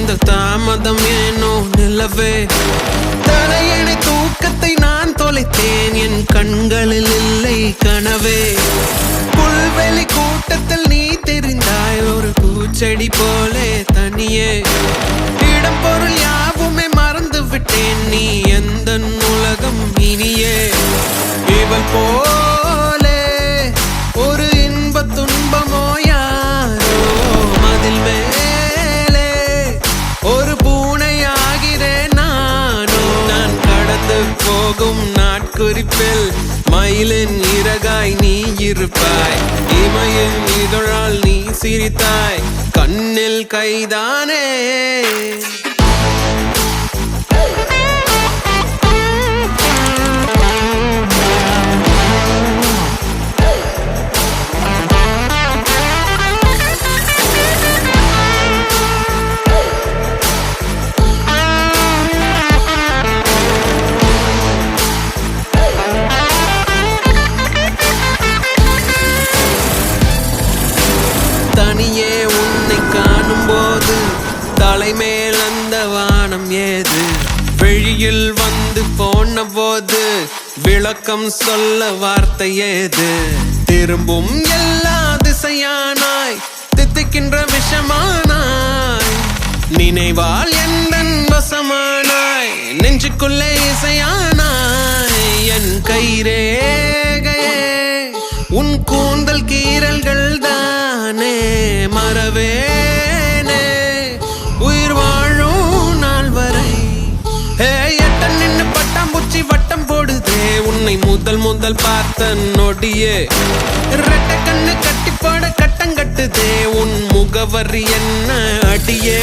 இந்த தாமதம் ஏனோ நிலவே தலையணை தூக்கத்தை நான் தொலைத்தேன் என் கண்களில் இல்லை கனவே புல்வெளி கூட்டத்தில் நீ தெரிந்தாய் ஒரு பூச்செடி போலே தனியே இடம் பொருள் யாவுமே மறந்து விட்டேன் நீ எந்த உலகம் இனியே இவள் போலே ஒரு இன்ப துன்பமோ யாரோ மதில் மேலே ஒரு பூனையாகிறேன் நானோ நான் கடந்து போகும் நாட்குறிப்பில் மயிலின் இறகாய் நீ இருப்பாய் இமையின் இதழால் நீ சிரித்தாய் கண்ணில் கைதானே தனியே உன்னை காணும் போது தலைமேல் அந்த வானம் ஏது வெளியில் வந்து போன போது விளக்கம் சொல்ல வார்த்தை ஏது திரும்பும் எல்லா திசையானாய் தித்திக்கின்ற விஷமானாய் நினைவால் எந்தன் வசமானாய் நெஞ்சுக்குள்ளே இசையானாய் என் கைரேகையே உன் கூந்தல் கீரல்கள் தானே மறவேனே உயிர் வாழும் நாள் வரை எட்ட நின்னு பட்டாம்பூச்சி வட்டம் போடுதே உன்னை முதல் பார்த்த நொடியே ரெட்ட கண்ணு கட்டிப்பாட கட்டங்கட்டுதே உன் முகவரி என்ன அடியே